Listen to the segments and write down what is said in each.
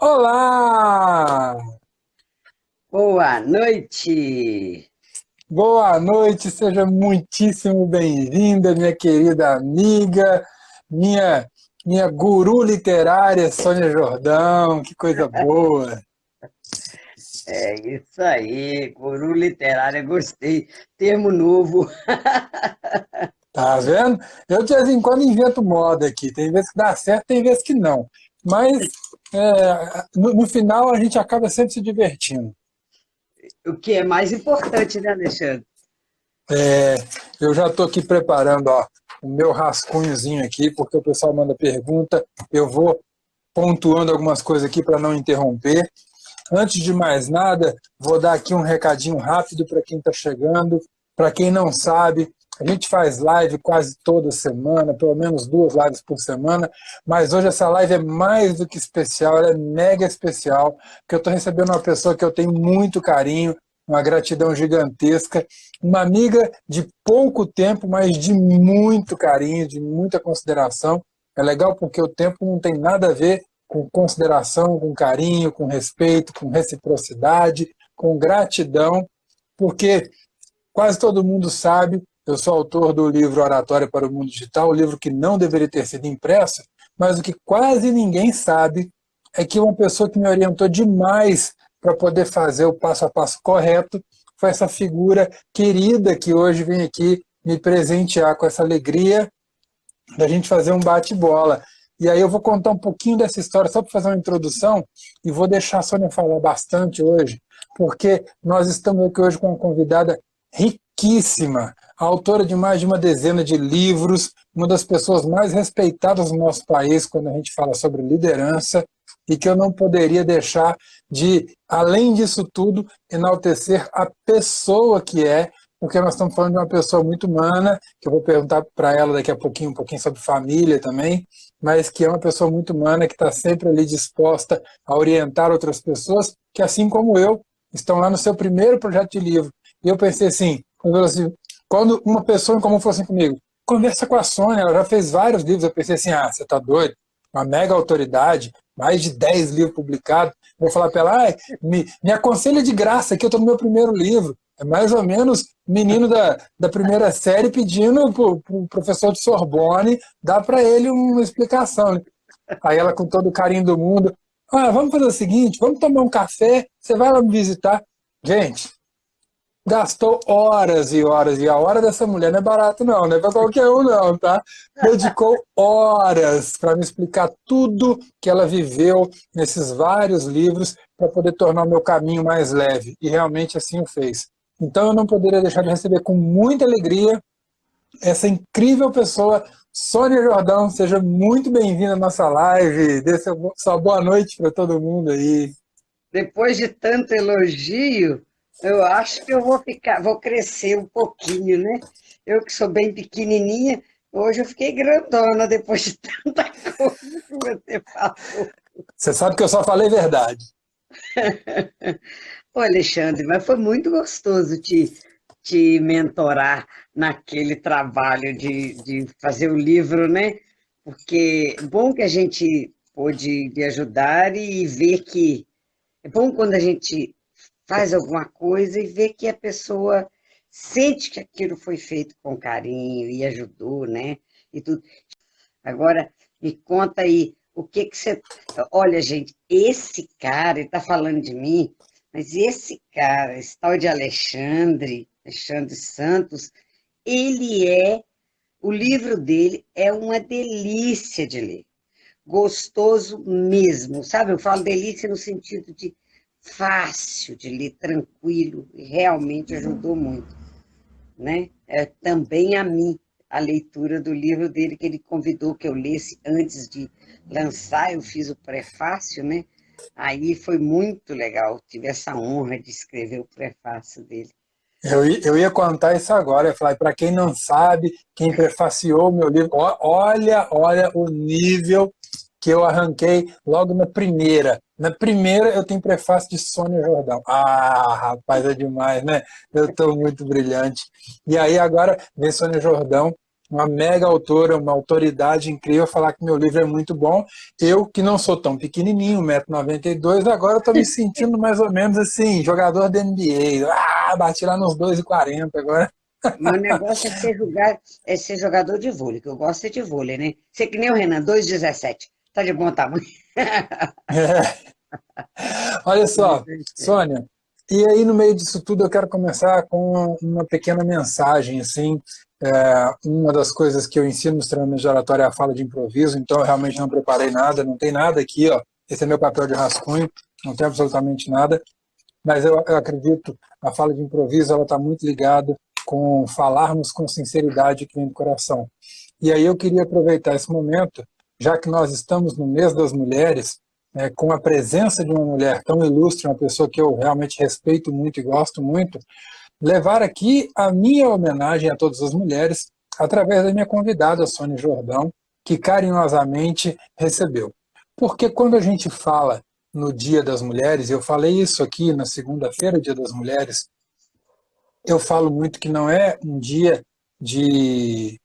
Olá! Boa noite! Boa noite, seja muitíssimo bem-vinda, minha querida amiga, minha, minha guru literária, Sônia Jordão, que coisa boa! É isso aí, guru literário, gostei. Termo novo. Tá vendo? Eu de vez em quando invento moda aqui, tem vezes que dá certo, tem vezes que não. Mas no final a gente acaba sempre se divertindo. O que é mais importante, né, Alexandre? É, eu já estou aqui preparando ó, o meu rascunhozinho aqui, porque o pessoal manda pergunta, eu vou pontuando algumas coisas aqui para não interromper. Antes de mais nada, vou dar aqui um recadinho rápido para quem está chegando. Para quem não sabe, a gente faz live quase toda semana, pelo menos 2 lives por semana, mas hoje essa live é mais do que especial, ela é mega especial, porque eu estou recebendo uma pessoa que eu tenho muito carinho, uma gratidão gigantesca, uma amiga de pouco tempo, mas de muito carinho, de muita consideração. É legal porque o tempo não tem nada a ver com consideração, com carinho, com respeito, com reciprocidade, com gratidão, porque quase todo mundo sabe, eu sou autor do livro Oratória para o Mundo Digital, o livro que não deveria ter sido impresso, mas o que quase ninguém sabe é que uma pessoa que me orientou demais para poder fazer o passo a passo correto foi essa figura querida que hoje vem aqui me presentear com essa alegria da gente fazer um bate-bola. E aí eu vou contar um pouquinho dessa história só para fazer uma introdução e vou deixar a Sônia falar bastante hoje, porque nós estamos aqui hoje com uma convidada riquíssima, autora de mais de uma dezena de livros, uma das pessoas mais respeitadas no nosso país quando a gente fala sobre liderança, e que eu não poderia deixar de, além disso tudo, enaltecer a pessoa que é, porque nós estamos falando de uma pessoa muito humana, que eu vou perguntar para ela daqui a pouquinho, um pouquinho sobre família também, mas que é uma pessoa muito humana, que está sempre ali disposta a orientar outras pessoas, que assim como eu, estão lá no seu primeiro projeto de livro. E eu pensei assim, quando uma pessoa em comum falou assim comigo, conversa com a Sônia, ela já fez vários livros, eu pensei assim, você está doido? Uma mega autoridade, mais de 10 livros publicados, vou falar para ela, me aconselha de graça, que eu estou no meu primeiro livro. É mais ou menos menino da primeira série pedindo para o professor de Sorbonne dar para ele uma explicação. Né? Aí ela, com todo o carinho do mundo, vamos fazer o seguinte, vamos tomar um café, você vai lá me visitar. Gente, gastou horas e horas, e a hora dessa mulher não é barato não, não é para qualquer um não, tá? Dedicou horas para me explicar tudo que ela viveu nesses vários livros para poder tornar o meu caminho mais leve, e realmente assim o fez. Então eu não poderia deixar de receber com muita alegria essa incrível pessoa, Sônia Jordão. Seja muito bem-vinda à nossa live, dê sua boa noite para todo mundo aí. Depois de tanto elogio, eu acho que eu vou crescer um pouquinho, né? Eu que sou bem pequenininha, hoje eu fiquei grandona depois de tanta coisa que você falou. Você sabe que eu só falei verdade. Ô, Alexandre, mas foi muito gostoso te mentorar naquele trabalho de fazer o livro, né? Porque é bom que a gente pôde lhe ajudar e ver que é bom quando a gente faz alguma coisa e vê que a pessoa sente que aquilo foi feito com carinho e ajudou, né? E tudo. Agora, me conta aí, o que que você. Olha, gente, esse cara, ele está falando de mim, mas esse cara, esse tal de Alexandre Santos, ele é. O livro dele é uma delícia de ler. Gostoso mesmo, sabe? Eu falo delícia no sentido de fácil de ler, tranquilo, e realmente ajudou muito, né? Também a mim, a leitura do livro dele, que ele convidou que eu lesse antes de lançar, eu fiz o prefácio, né? Aí foi muito legal, tive essa honra de escrever o prefácio dele. Eu ia contar isso agora, eu falar, para quem não sabe, quem prefaciou o meu livro, olha o nível que eu arranquei logo na primeira. Na primeira eu tenho prefácio de Sônia Jordão. Rapaz, é demais, né? Eu estou muito brilhante. E aí agora vem Sônia Jordão uma mega autora, uma autoridade incrível, falar que meu livro é muito bom. Eu, que não sou tão pequenininho, 1,92 m, agora estou me sentindo mais ou menos assim, jogador da NBA. Bati lá nos 2,40 agora. Meu negócio é ser jogador de vôlei, que eu gosto é de vôlei, né? Você que nem o Renan, 2,17. Tá de bom tamanho. É. Olha só, Sônia, e aí no meio disso tudo eu quero começar com uma pequena mensagem, assim, uma das coisas que eu ensino nos treinamentos de oratória é a fala de improviso, então eu realmente não preparei nada, não tem nada aqui, ó, esse é meu papel de rascunho, não tem absolutamente nada, mas eu acredito, a fala de improviso, ela está muito ligada com falarmos com sinceridade que vem do coração. E aí eu queria aproveitar esse momento, já que nós estamos no mês das mulheres, com a presença de uma mulher tão ilustre, uma pessoa que eu realmente respeito muito e gosto muito, levar aqui a minha homenagem a todas as mulheres, através da minha convidada, Sônia Jordão, que carinhosamente recebeu. Porque quando a gente fala no Dia das Mulheres, eu falei isso aqui na segunda-feira, Dia das Mulheres, eu falo muito que não é um dia de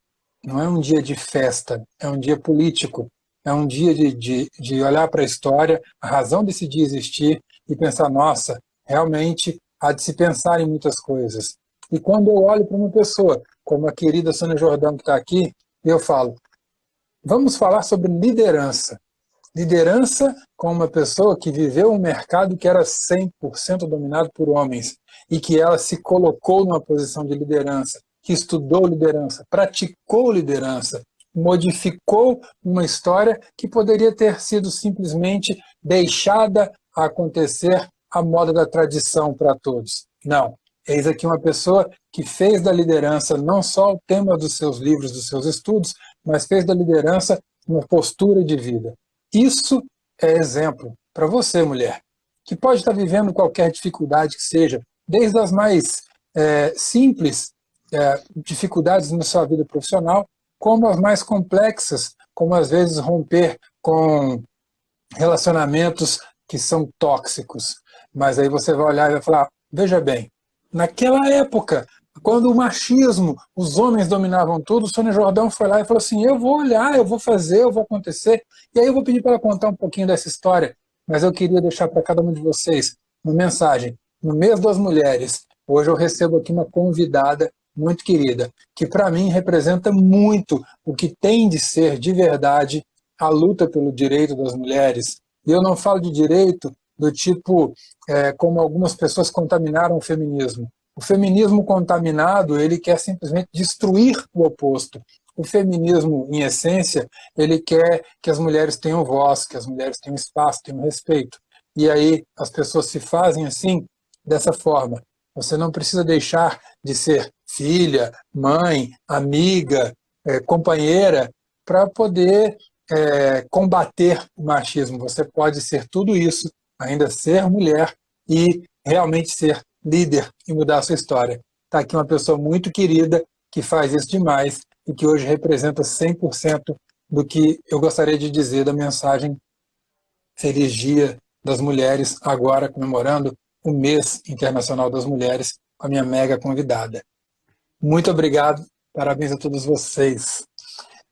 festa, é um dia político, é um dia de olhar para a história, a razão desse dia existir e pensar, nossa, realmente há de se pensar em muitas coisas. E quando eu olho para uma pessoa, como a querida Sônia Jordão que está aqui, eu falo, vamos falar sobre liderança. Liderança com uma pessoa que viveu um mercado que era 100% dominado por homens e que ela se colocou numa posição de liderança, que estudou liderança, praticou liderança, modificou uma história que poderia ter sido simplesmente deixada a acontecer à moda da tradição para todos. Não. Eis aqui uma pessoa que fez da liderança não só o tema dos seus livros, dos seus estudos, mas fez da liderança uma postura de vida. Isso é exemplo para você, mulher, que pode estar vivendo qualquer dificuldade que seja, desde as mais simples dificuldades na sua vida profissional, como as mais complexas, como às vezes romper com relacionamentos que são tóxicos. Mas aí você vai olhar e vai falar, veja bem, naquela época, quando o machismo, os homens dominavam tudo, Sônia Jordão foi lá e falou assim, eu vou olhar, eu vou fazer, eu vou acontecer. E aí eu vou pedir para ela contar um pouquinho dessa história, mas eu queria deixar para cada um de vocês uma mensagem. No mês das mulheres, hoje eu recebo aqui uma convidada muito querida, que para mim representa muito o que tem de ser de verdade a luta pelo direito das mulheres. E eu não falo de direito do tipo como algumas pessoas contaminaram o feminismo. O feminismo contaminado, ele quer simplesmente destruir o oposto. O feminismo, em essência, ele quer que as mulheres tenham voz, que as mulheres tenham espaço, tenham respeito. E aí as pessoas se fazem assim, dessa forma. Você não precisa deixar de ser filha, mãe, amiga, companheira, para poder combater o machismo. Você pode ser tudo isso, ainda ser mulher e realmente ser líder e mudar a sua história. Está aqui uma pessoa muito querida que faz isso demais e que hoje representa 100% do que eu gostaria de dizer da mensagem Feliz Dia das Mulheres, agora comemorando o Mês Internacional das Mulheres, com a minha mega convidada. Muito obrigado, parabéns a todos vocês.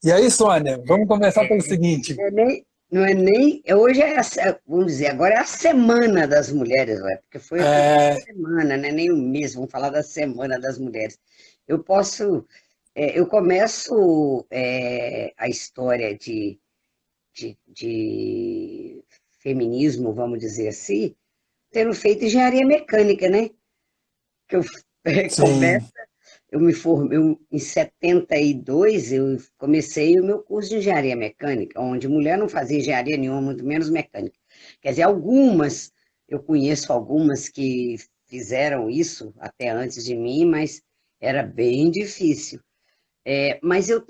E aí, Sônia, vamos começar pelo seguinte. Não é nem. Hoje vamos dizer, agora é a Semana das Mulheres, porque foi a semana, não é nem o mês, vamos falar da Semana das Mulheres. Eu começo a história de feminismo, vamos dizer assim, tendo feito engenharia mecânica, né? Que eu começo. Eu me formei em 72, eu comecei o meu curso de engenharia mecânica, onde mulher não fazia engenharia nenhuma, muito menos mecânica. Quer dizer, eu conheço algumas que fizeram isso até antes de mim, mas era bem difícil. Mas eu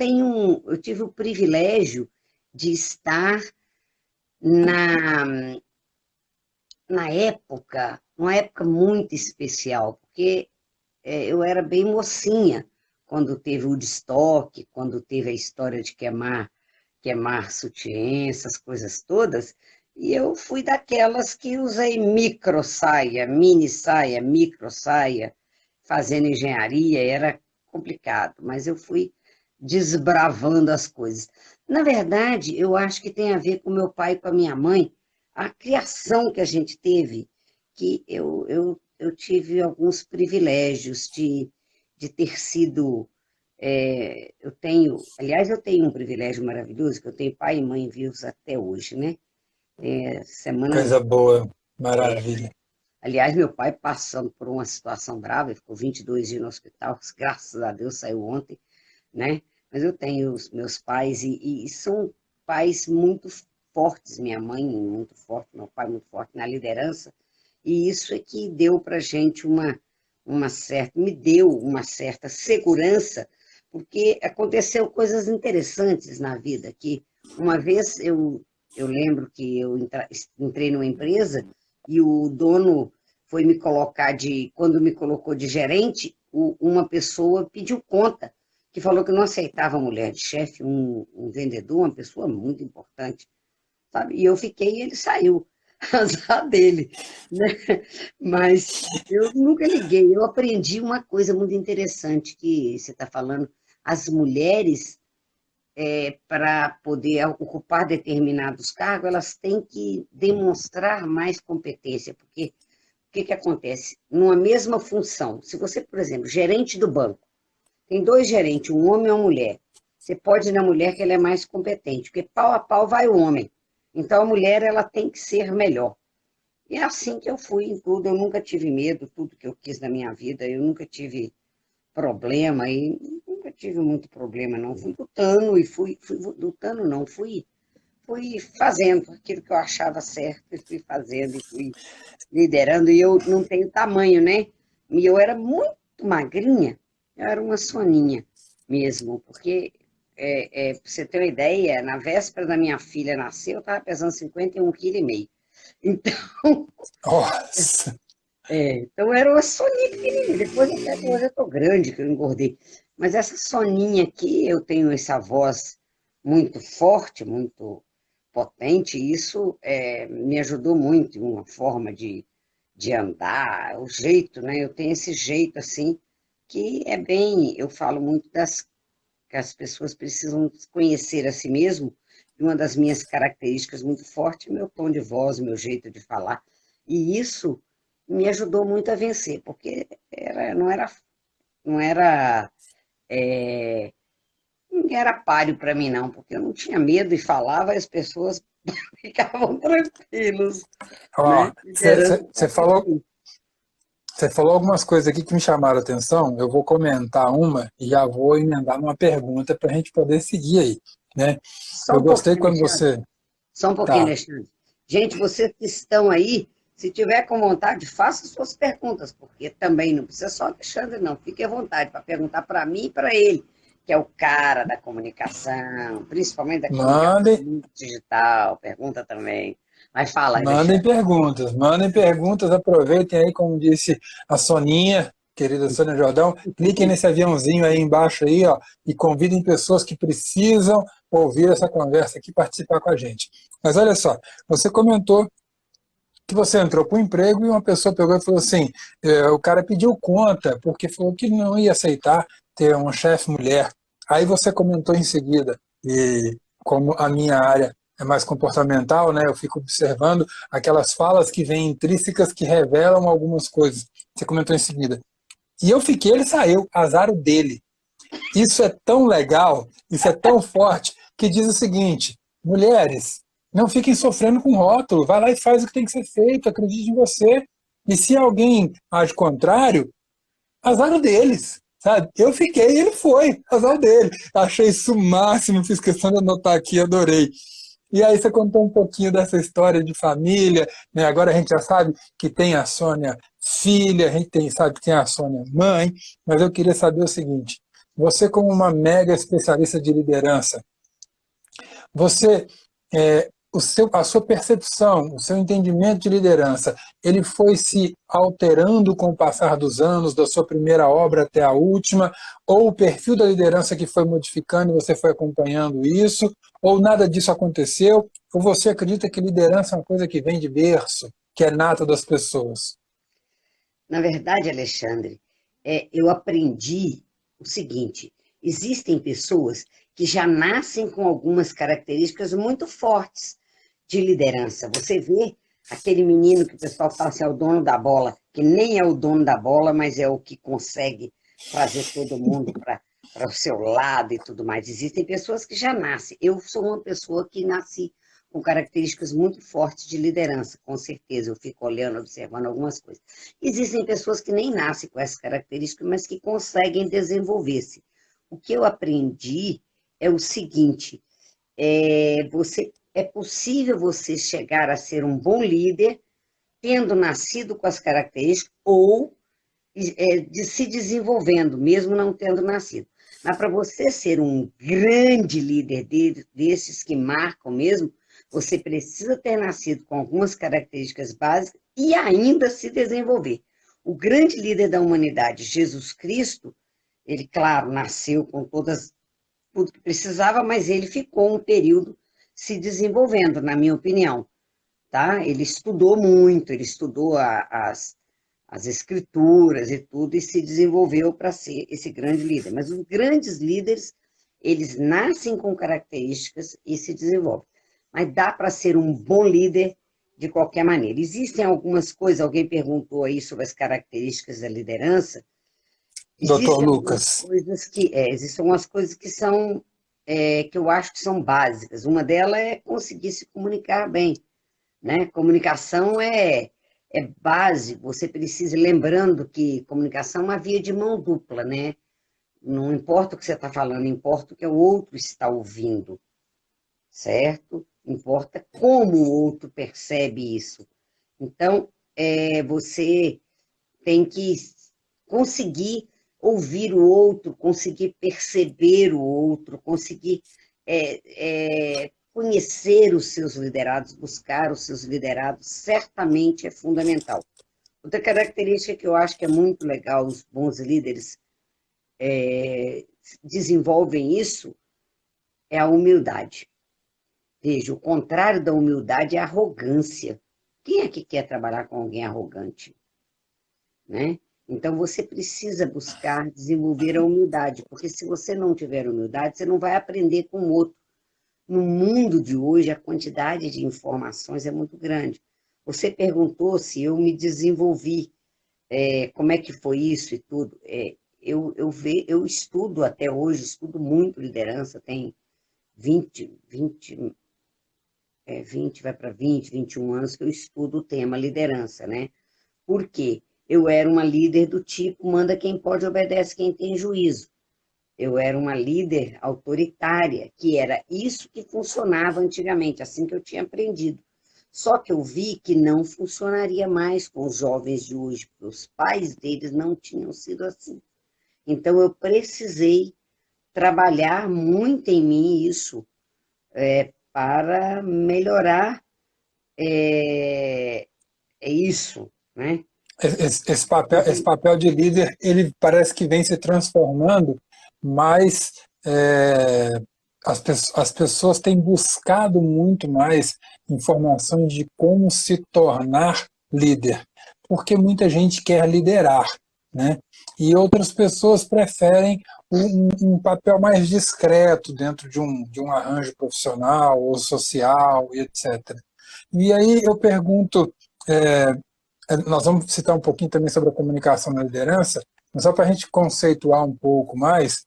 tive o privilégio de estar na época, uma época muito especial, porque eu era bem mocinha quando teve o Woodstock, quando teve a história de queimar sutiã, essas coisas todas, e eu fui daquelas que usei micro saia, mini saia, micro saia, fazendo engenharia, era complicado, mas eu fui desbravando as coisas. Na verdade, eu acho que tem a ver com meu pai e com a minha mãe, a criação que a gente teve, que eu tive alguns privilégios de ter sido. Eu tenho um privilégio maravilhoso, que eu tenho pai e mãe vivos até hoje, né? Semana, Coisa boa, maravilha. aliás, meu pai passando por uma situação brava, ele ficou 22 dias no hospital, graças a Deus saiu ontem, né? Mas eu tenho os meus pais e são pais muito fortes, minha mãe muito forte, meu pai muito forte na liderança, e isso é que deu para a gente me deu uma certa segurança, porque aconteceu coisas interessantes na vida, que uma vez eu lembro que eu entrei numa empresa e o dono foi me colocar quando me colocou de gerente, uma pessoa pediu conta, que falou que não aceitava mulher de chefe, um vendedor, uma pessoa muito importante, sabe? E eu fiquei e ele saiu, azar dele, né? Mas eu nunca liguei, eu aprendi uma coisa muito interessante que você está falando, as mulheres, para poder ocupar determinados cargos, elas têm que demonstrar mais competência, porque o que acontece? Numa mesma função, se você, por exemplo, gerente do banco, tem dois gerentes, um homem e uma mulher. Você pode ir na mulher que ela é mais competente, porque pau a pau vai o homem. Então a mulher ela tem que ser melhor. E é assim que eu fui em tudo. Eu nunca tive medo, tudo que eu quis na minha vida. Eu nunca tive problema e nunca tive muito problema, não. Fui lutando e fui lutando, não. Fui fazendo aquilo que eu achava certo e fui fazendo e fui liderando. E eu não tenho tamanho, né? E eu era muito magrinha. Eu era uma soninha mesmo, porque, para você ter uma ideia, na véspera da minha filha nascer, eu estava pesando 51,5 kg. Então, Nossa, então eu era uma soninha pequenininha. Depois, até que hoje eu estou grande, que eu engordei. Mas essa soninha aqui, eu tenho essa voz muito forte, muito potente, e isso me ajudou muito, uma forma de andar, o jeito, né? Eu tenho esse jeito assim, que é bem, eu falo muito que as pessoas precisam conhecer a si mesmo, e uma das minhas características muito fortes é meu tom de voz, meu jeito de falar, e isso me ajudou muito a vencer, porque não era, é, ninguém era páreo para mim não, porque eu não tinha medo e falava, e as pessoas ficavam tranquilos, ó, né? Liderança você é falou, assim. você falou algumas coisas aqui que me chamaram a atenção. Eu vou comentar uma e já vou emendar numa pergunta para a gente poder seguir aí, né? Só Eu um gostei pouquinho, quando Alexandre. você. Só um pouquinho, Tá, Alexandre. Gente, vocês que estão aí, se tiver com vontade, faça suas perguntas, porque também não precisa só Alexandre, não. Fique à vontade para perguntar para mim e para ele, que é o cara da comunicação, principalmente da mandem, comunicação digital. Pergunta também. Mas fala, mandem Alexandre. perguntas, mandem perguntas, aproveitem aí, como disse a Soninha, querida Sônia Jordão, cliquem nesse aviãozinho aí embaixo aí, ó, e convidem pessoas que precisam ouvir essa conversa aqui, participar com a gente. Mas olha só, você comentou que você entrou para o emprego e uma pessoa pegou e falou assim, o cara pediu conta porque falou que não ia aceitar ter uma chefe mulher. Aí você comentou em seguida, e como a minha área é mais comportamental, né, eu fico observando aquelas falas que vêm intrínsecas que revelam algumas coisas. Você comentou em seguida. E eu fiquei, ele saiu, azar o dele. Isso é tão legal, isso é tão forte, que diz o seguinte: mulheres, não fiquem sofrendo com rótulo, vai lá e faz o que tem que ser feito, acredite em você. E se alguém age contrário, azar o deles, sabe? Eu fiquei e ele foi, azar o dele. Achei isso o máximo, fiz questão de anotar aqui, adorei. E aí você contou um pouquinho dessa história de família, né? Agora a gente já sabe que tem a Sônia filha, a gente sabe que tem a Sônia mãe, mas eu queria saber o seguinte, você como uma mega especialista de liderança, você, a sua percepção, o seu entendimento de liderança, ele foi se alterando com o passar dos anos, da sua primeira obra até a última, ou o perfil da liderança que foi modificando e você foi acompanhando isso, ou nada disso aconteceu, ou você acredita que liderança é uma coisa que vem de berço, que é nata das pessoas? Na verdade, Alexandre, eu aprendi o seguinte: Existem pessoas que já nascem com algumas características muito fortes de liderança. Você vê aquele menino que o pessoal fala assim, é o dono da bola, que nem é o dono da bola, mas é o que consegue trazer todo mundo para o seu lado e tudo mais. Existem pessoas que já nascem. Eu sou uma pessoa que nasci com características muito fortes de liderança, com certeza. Eu fico olhando, observando algumas coisas. Existem pessoas que nem nascem com essas características, mas que conseguem desenvolver-se. O que eu aprendi é o seguinte, é possível você chegar a ser um bom líder, tendo nascido com as características, ou de se desenvolvendo, mesmo não tendo nascido. Mas para você ser um grande líder desses que marcam mesmo, você precisa ter nascido com algumas características básicas e ainda se desenvolver. O grande líder da humanidade, Jesus Cristo, ele, claro, nasceu com tudo que precisava, mas ele ficou um período se desenvolvendo, na minha opinião. Tá? Ele estudou muito, ele estudou as escrituras e tudo, e se desenvolveu para ser esse grande líder. Mas os grandes líderes, eles nascem com características e se desenvolvem. Mas dá para ser um bom líder de qualquer maneira. Existem algumas coisas, alguém perguntou aí sobre as características da liderança. Doutor Existem algumas Lucas. coisas existem algumas coisas que são, que eu acho que são básicas. Uma delas é conseguir se comunicar bem, né? Comunicação é base, você precisa, lembrando que comunicação é uma via de mão dupla, né? Não importa o que você está falando, importa o que o outro está ouvindo, certo? Importa como o outro percebe isso. Então, você tem que conseguir ouvir o outro, conseguir perceber o outro, conseguir conhecer os seus liderados, buscar os seus liderados, certamente é fundamental. Outra característica que eu acho que é muito legal, os bons líderes desenvolvem isso, é a humildade. Veja, o contrário da humildade é a arrogância. Quem é que quer trabalhar com alguém arrogante? Né? Então, você precisa buscar desenvolver a humildade, porque se você não tiver humildade, você não vai aprender com o outro. No mundo de hoje, a quantidade de informações é muito grande. Você perguntou se eu me desenvolvi, como é que foi isso e tudo. Eu estudo até hoje, estudo muito liderança, tem 20 vai para 21 anos que eu estudo o tema liderança, né? Por quê? Eu era uma líder do tipo, manda quem pode, obedece quem tem juízo. Eu era uma líder autoritária, que era isso que funcionava antigamente, assim que eu tinha aprendido. Só que eu vi que não funcionaria mais com os jovens de hoje, porque os pais deles não tinham sido assim. Então, eu precisei trabalhar muito em mim isso, para melhorar isso, né? Esse papel de líder, ele parece que vem se transformando, mas as pessoas têm buscado muito mais informações de como se tornar líder, porque muita gente quer liderar, né? E outras pessoas preferem um papel mais discreto dentro de um arranjo profissional ou social, e etc. E aí eu pergunto, nós vamos citar um pouquinho também sobre a comunicação na liderança, mas só para a gente conceituar um pouco mais,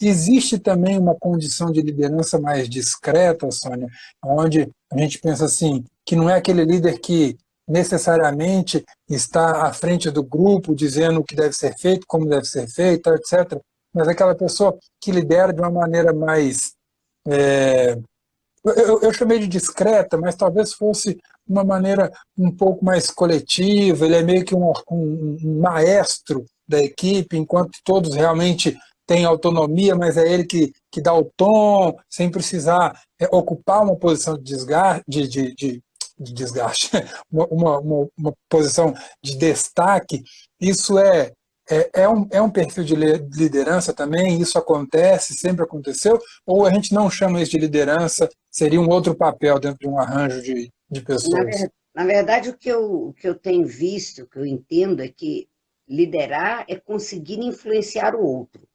existe também uma condição de liderança mais discreta, Sônia, onde a gente pensa assim, que não é aquele líder que necessariamente está à frente do grupo, dizendo o que deve ser feito, como deve ser feito, etc., mas aquela pessoa que lidera de uma maneira mais eu chamei de discreta, mas talvez fosse uma maneira um pouco mais coletiva. Ele é meio que um maestro da equipe, enquanto todos realmente têm autonomia, mas é ele que dá o tom, sem precisar ocupar uma posição de desgaste, uma posição de destaque. Isso é um perfil de liderança também? Isso acontece, sempre aconteceu? Ou a gente não chama isso de liderança, seria um outro papel dentro de um arranjo de pessoas? Na verdade, o que eu tenho visto, o que eu entendo é que liderar é conseguir influenciar o outro.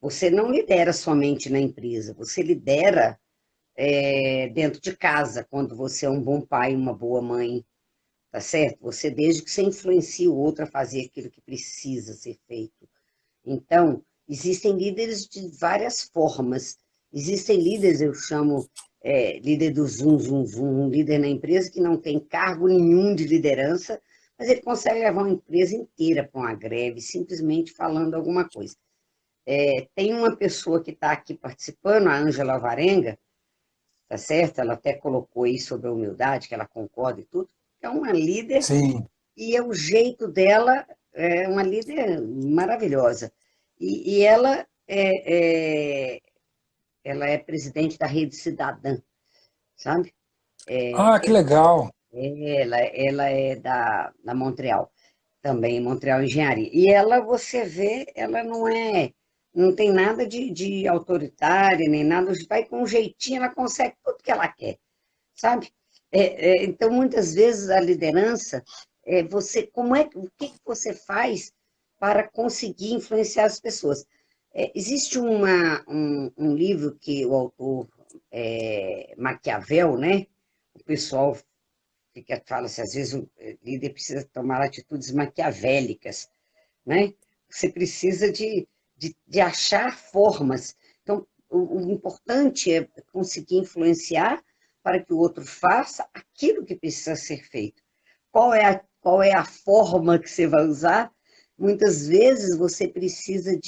você não lidera somente na empresa, você lidera dentro de casa, quando você é um bom pai, uma boa mãe, tá certo? Você, desde que você influencia o outro a fazer aquilo que precisa ser feito. Então, existem líderes de várias formas. Existem líderes, eu chamo líder do zum, zum, zum, um líder na empresa que não tem cargo nenhum de liderança, mas ele consegue levar uma empresa inteira para uma greve, simplesmente falando alguma coisa. Tem uma pessoa que está aqui participando, a Ângela Varenga, tá certo? Ela até colocou aí sobre a humildade, que ela concorda e tudo. É uma líder Sim. e é o jeito dela, é uma líder maravilhosa. E ela é presidente da Rede Cidadã, sabe? Ah, que legal. Ela é da Montreal, também Montreal Engenharia. E ela, você vê, ela não tem nada de autoritária, nem nada, vai com um jeitinho, ela consegue tudo que ela quer, sabe? Então, muitas vezes, a liderança, o que que você faz para conseguir influenciar as pessoas? Existe um livro que o autor Maquiavel, né? O pessoal fala assim, às vezes o líder precisa tomar atitudes maquiavélicas, né? Você precisa de achar formas. Então, o importante é conseguir influenciar para que o outro faça aquilo que precisa ser feito. Qual é a forma que você vai usar? Muitas vezes você precisa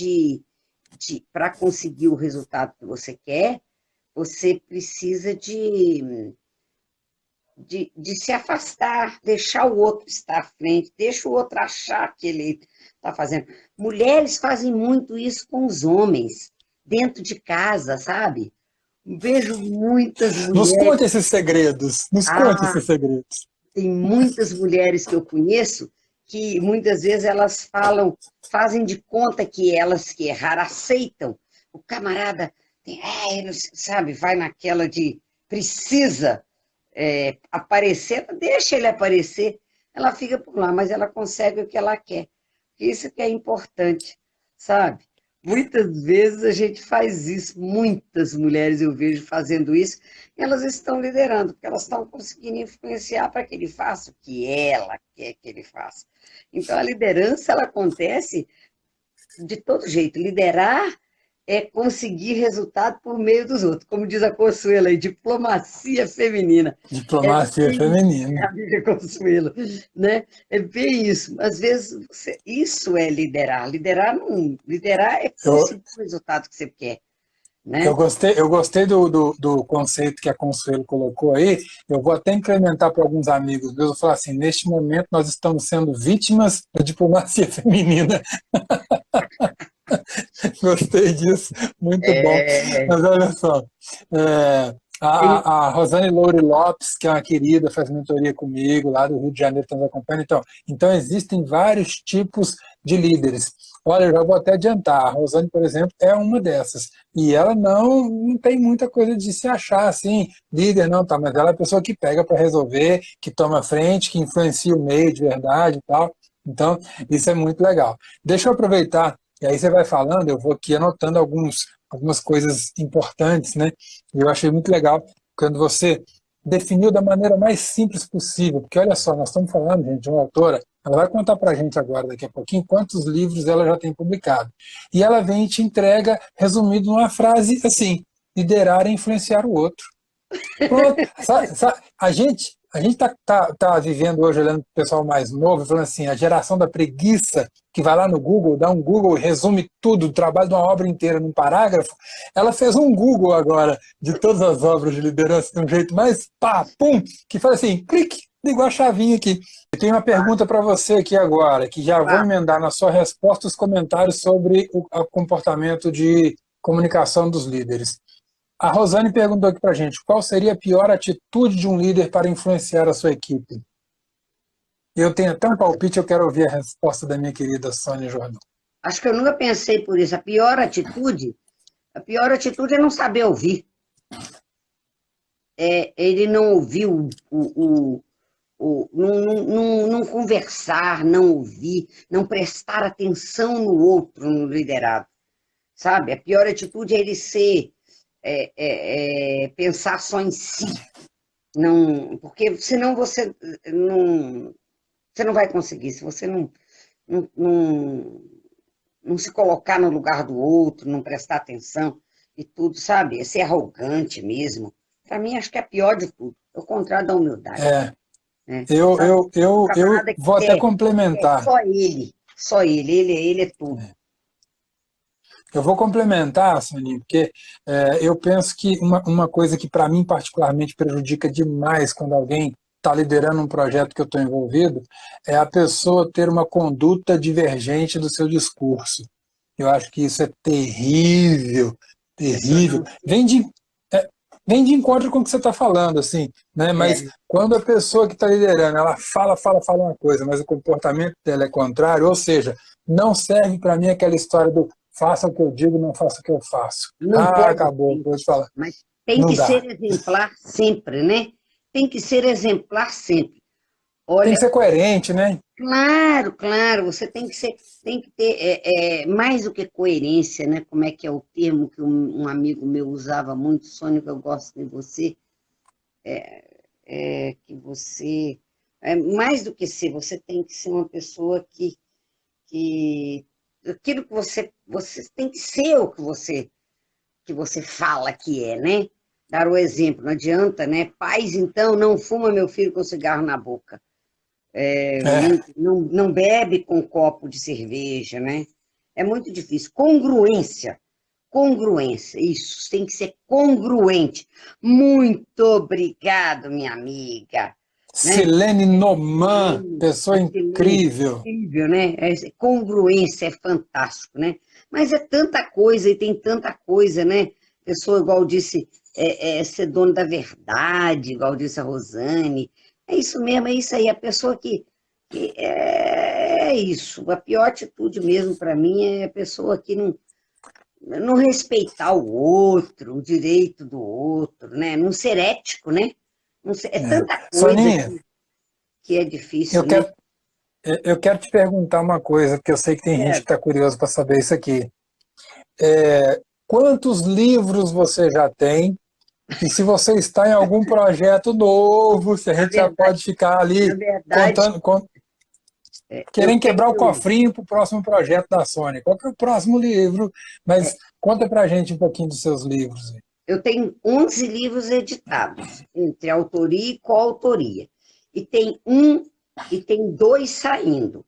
para conseguir o resultado que você quer, você precisa de se afastar, deixar o outro estar à frente, deixa o outro achar que ele está fazendo. Mulheres fazem muito isso com os homens, dentro de casa, sabe? Vejo muitas Nos mulheres. conte esses segredos. Nos conte Ah, esses segredos. tem muitas mulheres que eu conheço que muitas vezes elas fazem de conta que elas que erraram, aceitam. O camarada ele, sabe, vai naquela de precisa aparecer, deixa ele aparecer, ela fica por lá, mas ela consegue o que ela quer. Isso que é importante, sabe? Muitas vezes a gente faz isso, muitas mulheres eu vejo fazendo isso, e elas estão liderando, porque elas estão conseguindo influenciar para que ele faça o que ela quer que ele faça. Então, a liderança, ela acontece de todo jeito. Liderar é conseguir resultado por meio dos outros. Como diz a Consuelo aí, diplomacia feminina. É Diplomacia bem feminina. a amiga Consuelo, né? É bem isso. Às vezes, isso é liderar. Liderar é Eu, conseguir o resultado que você quer, eu né? gostei, eu gostei do conceito que a Consuelo colocou aí. Eu vou até implementar para alguns amigos meus. Eu falar assim: neste momento nós estamos sendo vítimas da diplomacia feminina. Gostei disso, muito bom. É, Mas olha só, é, tem, a Rosane Loure Lopes, que é uma querida, faz mentoria comigo, lá do Rio de Janeiro, está nos acompanhando. Então, existem vários tipos de líderes. Olha, eu já vou até adiantar, a Rosane, por exemplo, é uma dessas. E ela não tem muita coisa de se achar assim, líder não, tá, mas ela é a pessoa que pega para resolver, que toma frente, que influencia o meio de verdade e tal. Então, isso é muito legal. Deixa eu aproveitar e aí você vai falando, eu vou aqui anotando algumas coisas importantes, né? E eu achei muito legal quando você definiu da maneira mais simples possível, porque olha só, nós estamos falando, gente, de uma autora, ela vai contar para a gente agora, daqui a pouquinho, quantos livros ela já tem publicado. E ela vem e te entrega, resumido numa frase assim, liderar é influenciar o outro. Pronto. A gente tá vivendo hoje, olhando para o pessoal mais novo, falando assim, a geração da preguiça, que vai lá no Google, dá um Google e resume tudo, o trabalho de uma obra inteira num parágrafo. Ela fez um Google agora de todas as obras de liderança de um jeito mais pá, pum, que fala assim, clique, ligou a chavinha aqui. Eu tenho uma pergunta para você aqui agora, que já vou emendar na sua resposta os comentários sobre o comportamento de comunicação dos líderes. A Rosane perguntou aqui para a gente, qual seria a pior atitude de um líder para influenciar a sua equipe? Eu tenho até um palpite, eu quero ouvir a resposta da minha querida Sônia Jordão. acho que eu nunca pensei por isso. A pior atitude é não saber ouvir. Ele não ouviu não conversar, não ouvir, não prestar atenção no outro, no liderado, sabe? A pior atitude é ele pensar só em si, não, porque senão você não vai conseguir, se você não, não, não se colocar no lugar do outro, não prestar atenção e tudo, sabe? É ser arrogante mesmo. Para mim, acho que é a pior de tudo. É o contrário da humildade, É, né? eu, Sabe? eu, O eu, eu camarada que vou até quer complementar. só ele é tudo. Eu vou complementar, Soninho, porque eu penso que uma coisa que para mim particularmente prejudica demais quando alguém está liderando um projeto que eu estou envolvido é a pessoa ter uma conduta divergente do seu discurso. Eu acho que isso é terrível, A pessoa terrível. não É, vem de encontro com o que você está falando, assim, né? Mas é, quando a pessoa que está liderando, ela fala uma coisa, mas o comportamento dela é contrário, ou seja, não serve para mim aquela história do faça o que eu digo, não faça o que eu faço. não Ah, pode acabou, ser, vou te falar. mas tem Não que dá. ser exemplar sempre, né? Tem que ser exemplar sempre. Tem que Olha, ser coerente, né? claro, claro, você tem que ter mais do que coerência, né? Como é que é o termo que um amigo meu usava muito, Sônia, que eu gosto de você, que você, mais do que ser, você tem que ser uma pessoa que aquilo que você tem que ser o que você fala que é, né? Dar o exemplo, não adianta, né? Pais, então, não fuma meu filho com cigarro na boca. É, Não bebe com um copo de cerveja, né? É muito difícil. Congruência, isso, tem que ser congruente. Muito obrigado, minha amiga, né? Silene Noman, pessoa Excelente, incrível. incrível, né? Congruência é fantástico, né? Mas é tanta coisa e tem tanta coisa, né? Pessoa, igual disse, ser dono da verdade, igual disse a Rosane. É isso mesmo, é isso aí. A pessoa que é isso. A pior atitude mesmo para mim é a pessoa que não respeitar o outro, o direito do outro, né? Não ser ético, né? É tanta coisa Soninha, que é eu difícil, né? quero, eu quero te perguntar uma coisa, porque eu sei que tem gente que está curioso para saber isso aqui. Quantos livros você já tem? E se você está em algum projeto novo, se a Na gente já verdade, pode ficar na ali verdade, contando, eu querendo quebrar o tenho, cofrinho para o próximo projeto da Sony. Qual que é o próximo livro? Mas conta para a gente um pouquinho dos seus livros. eu tenho 11 livros editados, entre autoria e coautoria. E tem dois saindo,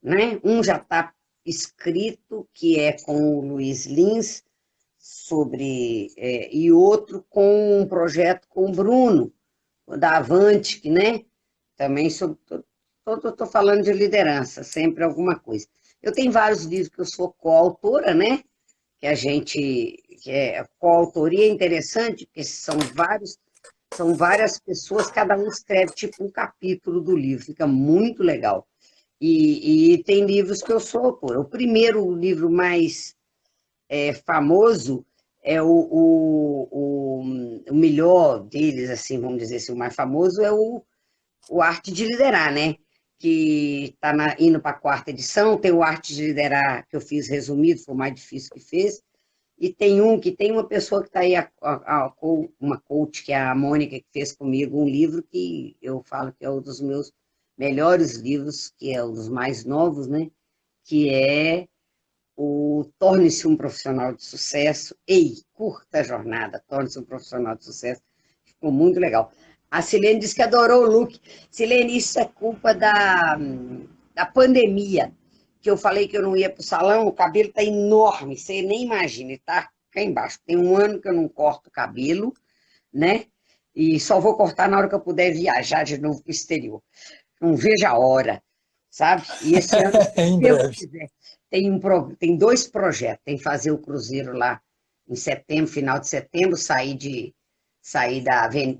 né? Um já está escrito, que é com o Luiz Lins, e outro com um projeto com o Bruno, da Avantic, né? Também sobre. Estou falando de liderança, sempre alguma coisa. Eu tenho vários livros que eu sou coautora, né? Que é coautoria é interessante, porque são várias pessoas, cada um escreve tipo um capítulo do livro, fica muito legal. E tem livros que eu sou autora. O primeiro livro mais famoso é o melhor deles, assim, vamos dizer assim, o mais famoso é o Arte de Liderar, né? Que está indo para a quarta edição, tem o Arte de Liderar que eu fiz resumido, foi o mais difícil que fez, e tem uma pessoa que está aí, uma coach, que é a Mônica, que fez comigo um livro que eu falo que é um dos meus melhores livros, que é um dos mais novos, né? Que é o Torne-se um Profissional de Sucesso. Ei, curta a jornada, torne-se um profissional de sucesso. Ficou muito legal. A Silene disse que adorou o look. Silene, isso é culpa da pandemia, que eu falei que eu não ia para o salão, o cabelo está enorme, você nem imagina, está cá embaixo. Tem um ano que eu não corto o cabelo, né? E só vou cortar na hora que eu puder viajar de novo para o exterior. Não vejo a hora, sabe? E esse ano, se em Deus breve. quiser, tem dois projetos. Tem fazer o cruzeiro lá em setembro, final de setembro, sair de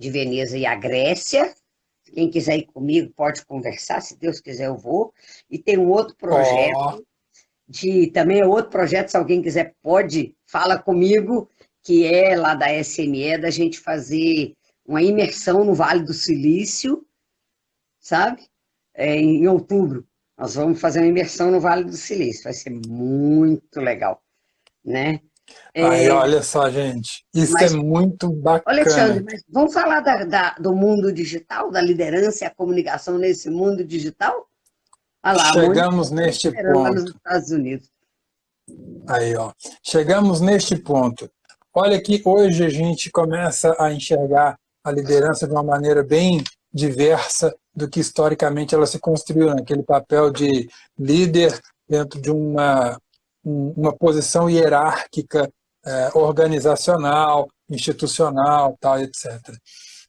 Veneza e a Grécia. Quem quiser ir comigo pode conversar, se Deus quiser eu vou. E tem um outro Ó, projeto, também é outro projeto, se alguém quiser pode, fala comigo, que é lá da SME, da gente fazer uma imersão no Vale do Silício, sabe? Em outubro. Nós vamos fazer uma imersão no Vale do Silício, vai ser muito legal. né? Aí, olha só, gente, isso é Mas, muito Alexandre, bacana. mas vamos falar do mundo digital, da liderança e a comunicação nesse mundo digital? Olha lá, a Mônica Chegamos está neste esperando lá nos ponto. Estados Unidos. Aí, ó. Chegamos neste ponto. Olha que hoje a gente começa a enxergar a liderança de uma maneira bem diversa do que historicamente ela se construiu, naquele papel de líder dentro de uma posição hierárquica, organizacional, institucional, tal, etc.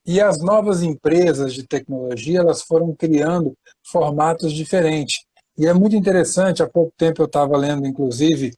E as novas empresas de tecnologia, elas foram criando formatos diferentes. E é muito interessante, há pouco tempo eu estava lendo, inclusive,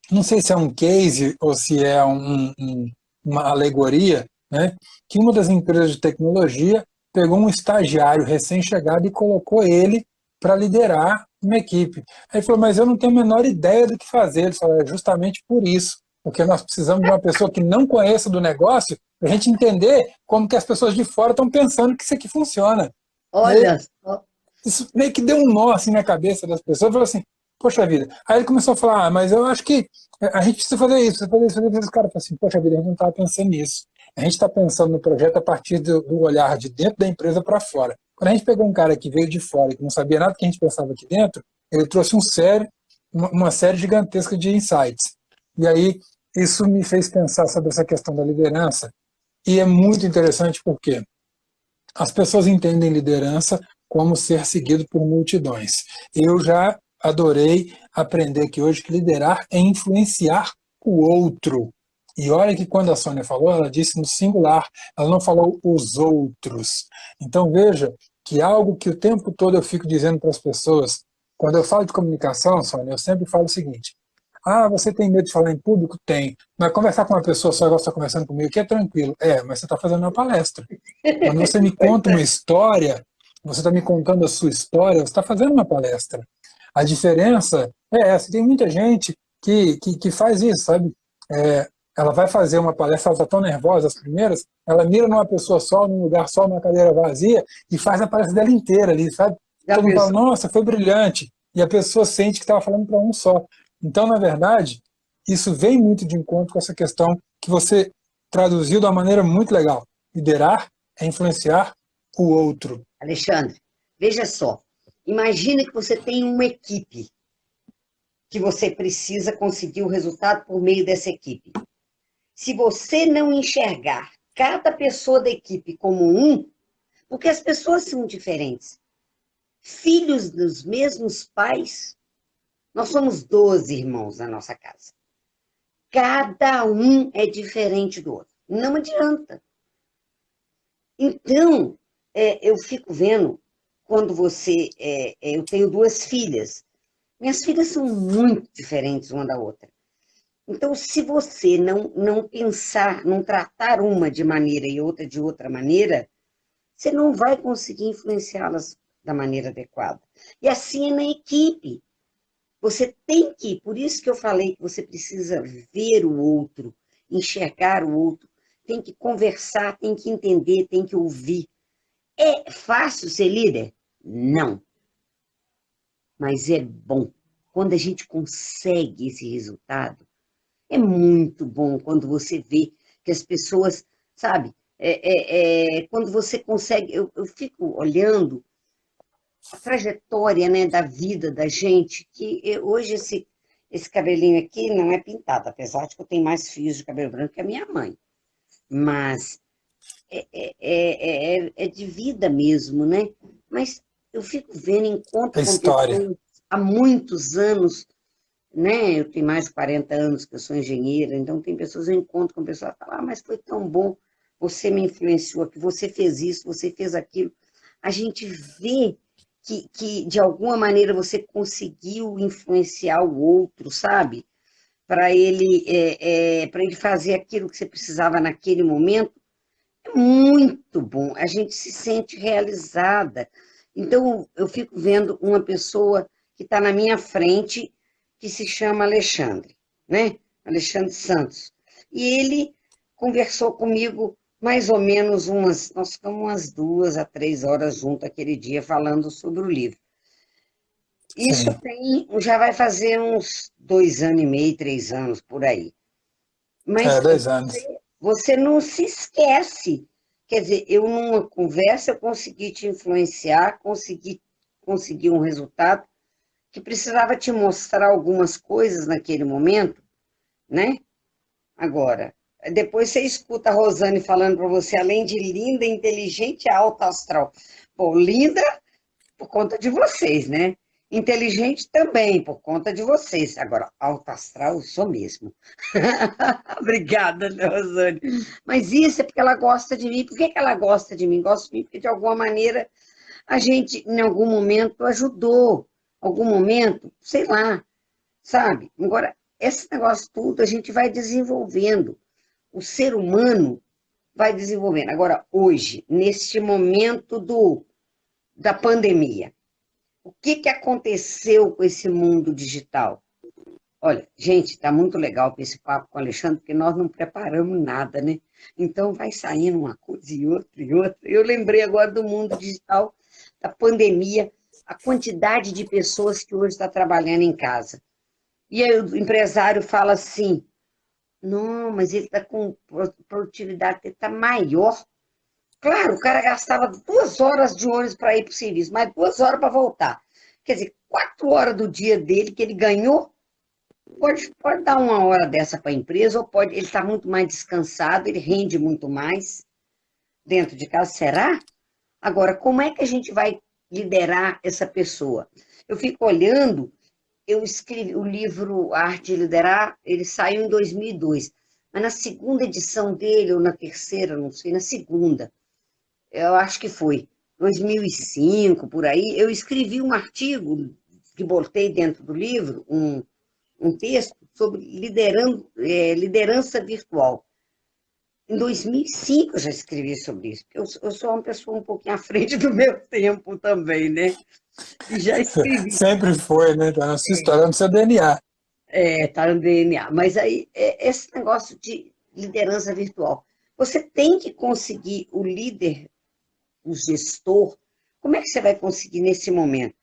não sei se é um case ou se é uma alegoria, né, que uma das empresas de tecnologia pegou um estagiário recém-chegado e colocou ele para liderar uma equipe. Aí ele falou, mas eu não tenho a menor ideia do que fazer. Ele falou, é justamente por isso, porque nós precisamos de uma pessoa que não conheça do negócio para a gente entender como que as pessoas de fora estão pensando que isso aqui funciona. E aí, Olha só. isso meio que deu um nó assim na cabeça das pessoas, falou assim, poxa vida. Aí ele começou a falar, mas eu acho que a gente precisa fazer isso, precisa fazer isso, fazer isso. O cara falou assim, poxa vida, a gente não estava pensando nisso. A gente está pensando no projeto a partir do olhar de dentro da empresa para fora. Quando a gente pegou um cara que veio de fora e que não sabia nada do que a gente pensava aqui dentro, ele trouxe uma série gigantesca de insights. E aí isso me fez pensar sobre essa questão da liderança. E é muito interessante porque as pessoas entendem liderança como ser seguido por multidões. Eu já adorei aprender que hoje que liderar é influenciar o outro. E olha que quando a Sônia falou, ela disse no singular, ela não falou os outros. Então veja que algo que o tempo todo eu fico dizendo para as pessoas, quando eu falo de comunicação, Sônia, eu sempre falo o seguinte: ah, você tem medo de falar em público? Tem. Mas conversar com uma pessoa só igual você está conversando comigo, que é tranquilo. É, mas você está fazendo uma palestra. Quando você me conta uma história, você está me contando a sua história, você está fazendo uma palestra. A diferença é essa. Tem muita gente que faz isso, sabe? Ela vai fazer uma palestra, ela está tão nervosa, as primeiras, ela mira numa pessoa só, num lugar só, numa cadeira vazia, e faz a palestra dela inteira ali, sabe? Já Todo mundo fala, pensou? nossa, foi brilhante. E a pessoa sente que estava falando para um só. Então, na verdade, isso vem muito de encontro com essa questão que você traduziu de uma maneira muito legal. Liderar é influenciar o outro. Alexandre, veja só. Imagina que você tem uma equipe que você precisa conseguir o resultado por meio dessa equipe. Se você não enxergar cada pessoa da equipe como um, porque as pessoas são diferentes, filhos dos mesmos pais, nós somos 12 irmãos na nossa casa. Cada um é diferente do outro. Não adianta. Então, eu fico vendo, quando você. Eu tenho duas filhas. Minhas filhas são muito diferentes uma da outra. Então, se você não pensar, não tratar uma de maneira e outra de outra maneira, você não vai conseguir influenciá-las da maneira adequada. E assim é na equipe. Você tem que, por isso que eu falei que você precisa ver o outro, enxergar o outro, tem que conversar, tem que entender, tem que ouvir. É fácil ser líder? Não. Mas é bom. Quando a gente consegue esse resultado, é muito bom quando você vê que as pessoas, sabe, quando você consegue, eu fico olhando a trajetória, né, da vida da gente, que hoje esse cabelinho aqui não é pintado, apesar de que eu tenho mais fios de cabelo branco que a minha mãe. Mas é de vida mesmo, né? Mas eu fico vendo, A encontro com história. pessoas há muitos anos, né? Eu tenho mais de 40 anos que eu sou engenheira, então tem pessoas, eu encontro com pessoas que falam, ah, mas foi tão bom, você me influenciou, que você fez isso, você fez aquilo. A gente vê que de alguma maneira você conseguiu influenciar o outro, sabe? Para ele fazer aquilo que você precisava naquele momento. É muito bom, a gente se sente realizada. Então, eu fico vendo uma pessoa que está na minha frente, que se chama Alexandre, né? Alexandre Santos. E ele conversou comigo mais ou menos nós ficamos umas 2 a 3 horas juntos aquele dia falando sobre o livro. Isso sim. já vai fazer uns 2 anos e meio, 3 anos por aí. É, Mas 2 anos. você não se esquece. Quer dizer, eu numa conversa eu consegui te influenciar, consegui um resultado que precisava te mostrar algumas coisas naquele momento, né? Agora, depois você escuta a Rosane falando para você, além de linda, inteligente e alta astral. Pô, linda por conta de vocês, né? Inteligente também, por conta de vocês. Agora, alta astral, eu sou mesmo. Obrigada, Rosane. Mas isso é porque ela gosta de mim. Por que que ela gosta de mim? Gosta de mim porque, de alguma maneira, a gente, em algum momento, ajudou. Algum momento, sei lá, sabe? Agora, esse negócio tudo a gente vai desenvolvendo. O ser humano vai desenvolvendo. Agora, hoje, neste momento da pandemia, o que que aconteceu com esse mundo digital? Olha, gente, está muito legal esse papo com o Alexandre, porque nós não preparamos nada, né? Então vai saindo uma coisa e outra e outra. Eu lembrei agora do mundo digital, da pandemia, a quantidade de pessoas que hoje está trabalhando em casa. E aí o empresário fala assim: não, mas ele está com produtividade, ele está maior. Claro, o cara gastava 2 horas de ônibus para ir para o serviço, mais 2 horas para voltar. Quer dizer, 4 horas do dia dele que ele ganhou. Pode dar uma hora dessa para a empresa, ou pode, ele está muito mais descansado, ele rende muito mais dentro de casa. Será? Agora, como é que a gente vai liderar essa pessoa? Eu fico olhando, eu escrevi o livro A Arte de Liderar, ele saiu em 2002, mas na segunda edição dele, ou na terceira, não sei, na segunda, eu acho que foi, 2005, por aí, eu escrevi um artigo que botei dentro do livro, um texto sobre liderança virtual. Em 2005 eu já escrevi sobre isso, porque eu sou uma pessoa um pouquinho à frente do meu tempo também, né? E já escrevi. Sempre foi, né? Tá na sua história, no seu DNA. Tá no DNA. Mas aí, esse negócio de liderança virtual. Você tem que conseguir o líder, o gestor. Como é que você vai conseguir nesse momento?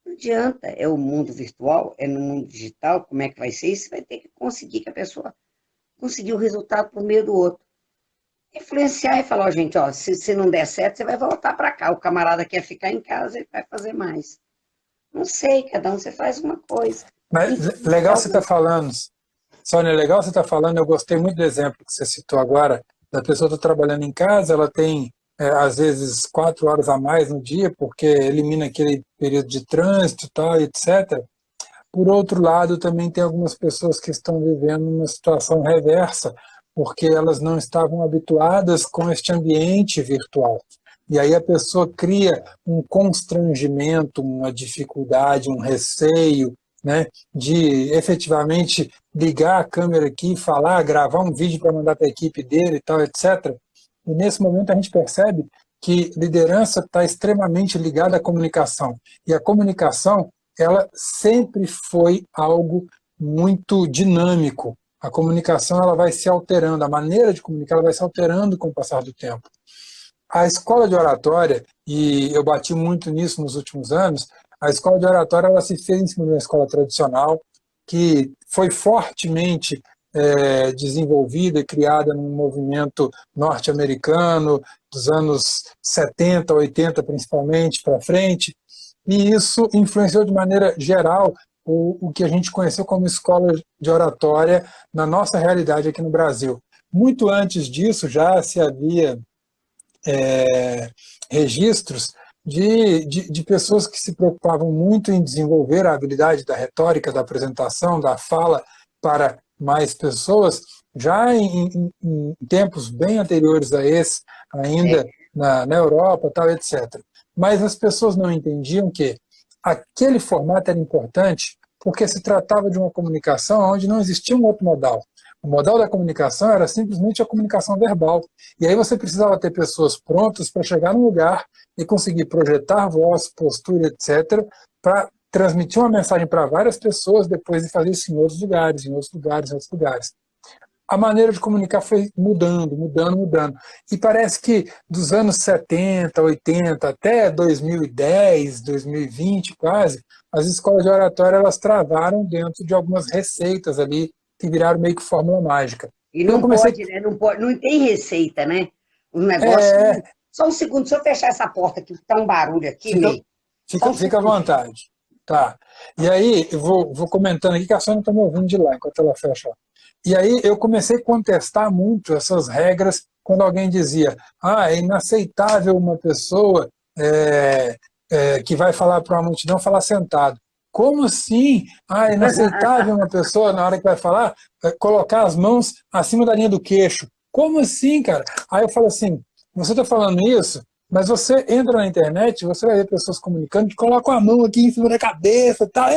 Não adianta, é o mundo virtual, é no mundo digital, como é que vai ser? Você vai ter que conseguir que a pessoa conseguir o resultado por meio do outro. Influenciar e falar, ó, gente, ó, se não der certo, você vai voltar para cá. O camarada quer ficar em casa, ele vai fazer mais. Não sei, cada um você faz uma coisa. Mas legal Influenciar você o estar outro. falando, Sônia, legal você estar falando. Eu gostei muito do exemplo que você citou agora, da pessoa estar trabalhando em casa, ela tem, às vezes, 4 horas a mais no dia, porque elimina aquele período de trânsito e tal, etc. Por outro lado, também tem algumas pessoas que estão vivendo uma situação reversa, porque elas não estavam habituadas com este ambiente virtual. E aí a pessoa cria um constrangimento, uma dificuldade, um receio, né, de efetivamente ligar a câmera aqui, falar, gravar um vídeo para mandar para a equipe dele e tal, etc. E nesse momento a gente percebe que liderança está extremamente ligada à comunicação. E a comunicação, ela sempre foi algo muito dinâmico. A comunicação ela vai se alterando, a maneira de comunicar ela vai se alterando com o passar do tempo. A escola de oratória, e eu bati muito nisso nos últimos anos, a escola de oratória ela se fez em cima de uma escola tradicional, que foi fortemente desenvolvida e criada num movimento norte-americano, dos anos 70, 80 principalmente, para frente, e isso influenciou de maneira geral o que a gente conheceu como escola de oratória na nossa realidade aqui no Brasil. Muito antes disso já se havia registros de pessoas que se preocupavam muito em desenvolver a habilidade da retórica, da apresentação, da fala para mais pessoas, já em tempos bem anteriores a esse, ainda na Europa, tal, etc. Mas as pessoas não entendiam que aquele formato era importante porque se tratava de uma comunicação onde não existia um outro modal. O modal da comunicação era simplesmente a comunicação verbal. E aí você precisava ter pessoas prontas para chegar num lugar e conseguir projetar voz, postura, etc., para transmitir uma mensagem para várias pessoas depois de fazer isso em outros lugares, em outros lugares, em outros lugares. a maneira de comunicar foi mudando, mudando, mudando. E parece que dos anos 70, 80 até 2010, 2020 quase, as escolas de oratória elas travaram dentro de algumas receitas ali que viraram meio que fórmula mágica. E Eu não comecei... pode, né? Não pode, não tem receita, né? O negócio. É, Só um segundo, deixa eu fechar essa porta aqui, que tá um barulho aqui, fica, Ney. Só um fica à segundo. vontade. Tá. E aí, eu vou comentando aqui que a Sônia está me ouvindo de lá, enquanto ela fecha. E aí eu comecei a contestar muito essas regras quando alguém dizia é inaceitável uma pessoa que vai falar para uma multidão falar sentado. Como assim? É inaceitável uma pessoa, na hora que vai falar, colocar as mãos acima da linha do queixo. Como assim, cara? Aí eu falo assim, você está falando isso, mas você entra na internet, você vai ver pessoas comunicando que colocam a mão aqui em cima da cabeça, tá?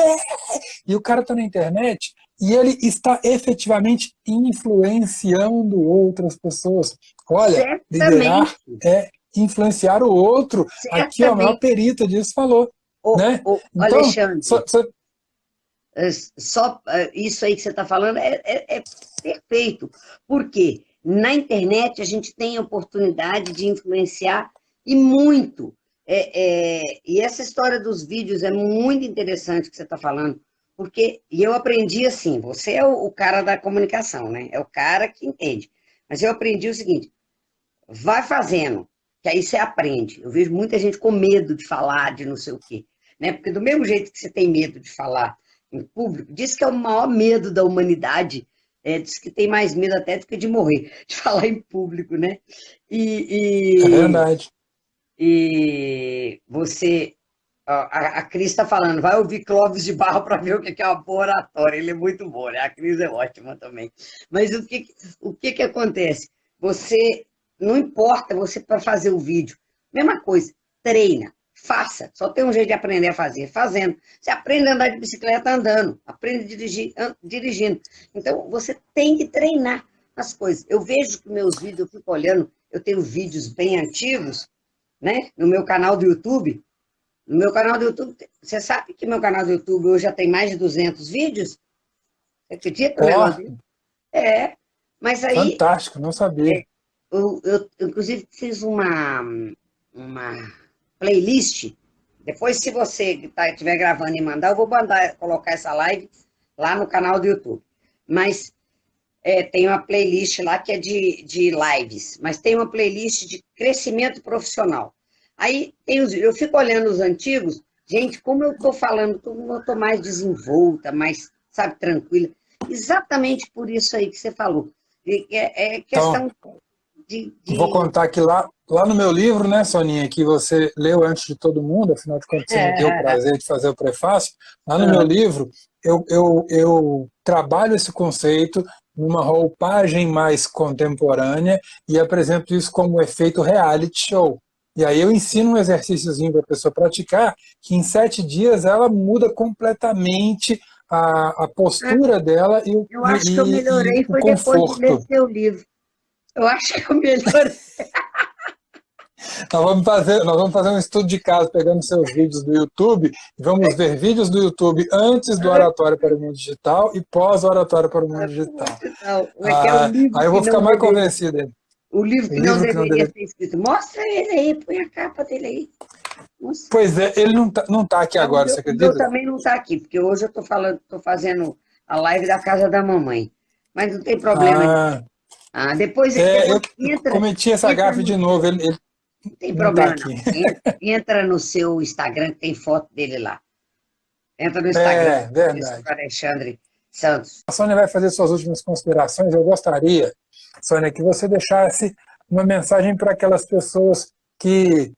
E o cara está na internet e ele está efetivamente influenciando outras pessoas. Olha, liderar é influenciar o outro. Aqui, ó, a maior perita disso falou. Né? Então, Alexandre, isso aí que você está falando é perfeito. Por quê? Na internet a gente tem a oportunidade de influenciar e muito. E essa história dos vídeos é muito interessante que você está falando, porque eu aprendi assim, você é o cara da comunicação, né? É o cara que entende. Mas eu aprendi o seguinte, vai fazendo, que aí você aprende. Eu vejo muita gente com medo de falar, de não sei o quê. Né? Porque do mesmo jeito que você tem medo de falar em público, diz que é o maior medo da humanidade, diz que tem mais medo até do que de morrer, de falar em público, né? É verdade. E você, a Cris está falando, vai ouvir Clóvis de Barro para ver o que é uma boa oratória, ele é muito bom, né? A Cris é ótima também. Mas o que acontece? Você, não importa você para fazer o vídeo, mesma coisa, treina. Faça, só tem um jeito de aprender a fazer, fazendo. Você aprende a andar de bicicleta andando, aprende a dirigir dirigindo. Então, você tem que treinar as coisas. Eu vejo que meus vídeos, eu fico olhando, eu tenho vídeos bem antigos, né? No meu canal do YouTube. No meu canal do YouTube, você sabe que meu canal do YouTube hoje já tem mais de 200 vídeos? Você acredita? Mas aí... Fantástico, não sabia. Eu inclusive, fiz uma playlist. Depois, se você estiver gravando e mandar, eu vou colocar essa live lá no canal do YouTube. Mas tem uma playlist lá que é de lives, mas tem uma playlist de crescimento profissional. Aí eu fico olhando os antigos, gente, como eu estou falando, como eu estou mais desenvolta, mais, sabe, tranquila. Exatamente por isso aí que você falou. É questão Vou contar que lá no meu livro, né, Soninha, que você leu antes de todo mundo, afinal de contas você me deu o prazer de fazer o prefácio, lá no meu livro eu trabalho esse conceito numa roupagem mais contemporânea e apresento isso como efeito reality show. E aí eu ensino um exercíciozinho para a pessoa praticar, que em 7 dias ela muda completamente a postura dela e o conforto. Eu acho que eu melhorei foi depois de ler seu livro. Eu acho que eu melhorei. Nós vamos fazer um estudo de caso pegando seus vídeos do YouTube e vamos ver vídeos do YouTube antes do Oratório para o Mundo Digital e pós-Oratório para o Mundo Digital. Aí eu vou ficar mais convencido. O livro que não deveria ser escrito. Mostra ele aí, põe a capa dele aí. Nossa. Pois é, ele não tá aqui agora, você acredita? Eu também não está aqui, porque hoje eu estou fazendo a live da casa da mamãe. Mas não tem problema. Depois eu cometi essa gafe de novo. Ele não tem problema, tá não. Entra no seu Instagram, que tem foto dele lá. Entra no Instagram. Verdade. Alexandre Santos. A Sônia vai fazer suas últimas considerações. Eu gostaria, Sônia, que você deixasse uma mensagem para aquelas pessoas que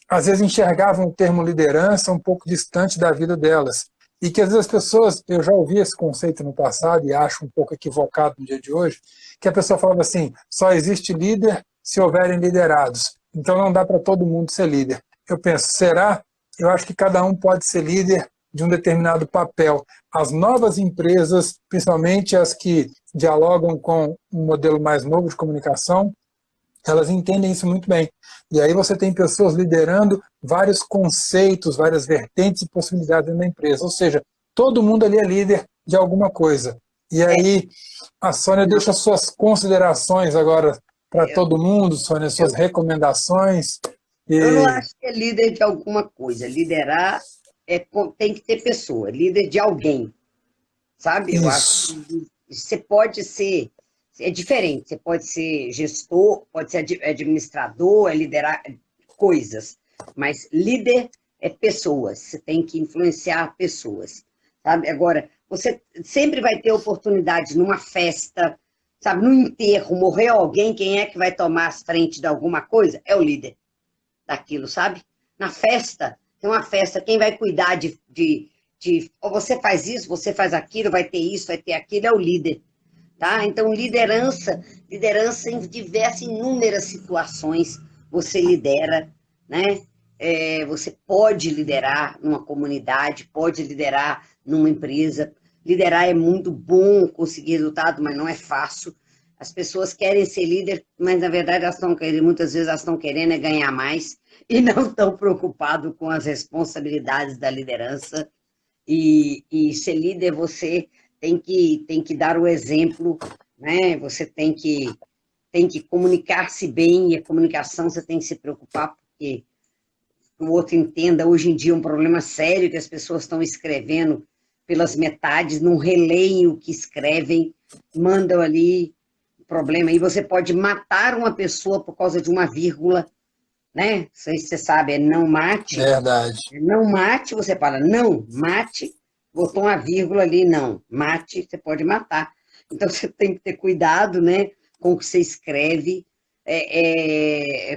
às vezes enxergavam o termo liderança um pouco distante da vida delas. E que às vezes as pessoas, eu já ouvi esse conceito no passado e acho um pouco equivocado no dia de hoje, que a pessoa falava assim, só existe líder se houverem liderados. Então não dá para todo mundo ser líder. Eu penso, será? Eu acho que cada um pode ser líder de um determinado papel. As novas empresas, principalmente as que dialogam com um modelo mais novo de comunicação, elas entendem isso muito bem. E aí você tem pessoas liderando vários conceitos, várias vertentes e possibilidades dentro da empresa. Ou seja, todo mundo ali é líder de alguma coisa. E aí, a Sônia deixa suas considerações agora para todo mundo, Sônia, suas recomendações. Eu não E acho que é líder de alguma coisa. Liderar tem que ter pessoa, líder de alguém, sabe? Eu acho isso, que você pode ser, é diferente, você pode ser gestor, pode ser administrador, é liderar coisas, mas líder é pessoas, você tem que influenciar pessoas, sabe? Agora, você sempre vai ter oportunidade numa festa, sabe? No enterro, morreu alguém, quem é que vai tomar as frente de alguma coisa? É o líder daquilo, sabe? Na festa, tem uma festa, quem vai cuidar ou você faz isso, você faz aquilo, vai ter isso, vai ter aquilo, é o líder, tá? Então, liderança em diversas, inúmeras situações, você lidera, né? Você pode liderar numa comunidade, pode liderar numa empresa. Liderar é muito bom, conseguir resultado, mas não é fácil. As pessoas querem ser líder, mas na verdade elas estão querendo, muitas vezes elas estão querendo é ganhar mais e não estão preocupadas com as responsabilidades da liderança. E ser líder, você tem que dar o exemplo, né? Você tem que comunicar-se bem, e a comunicação você tem que se preocupar, porque o outro entenda. Hoje em dia é um problema sério que as pessoas estão escrevendo pelas metades, não releem o que escrevem, mandam ali problema. E você pode matar uma pessoa por causa de uma vírgula, né? Não sei se você sabe, é não mate. verdade. Não mate, você fala não mate, botou uma vírgula ali, não mate, você pode matar. Então você tem que ter cuidado, né, com o que você escreve,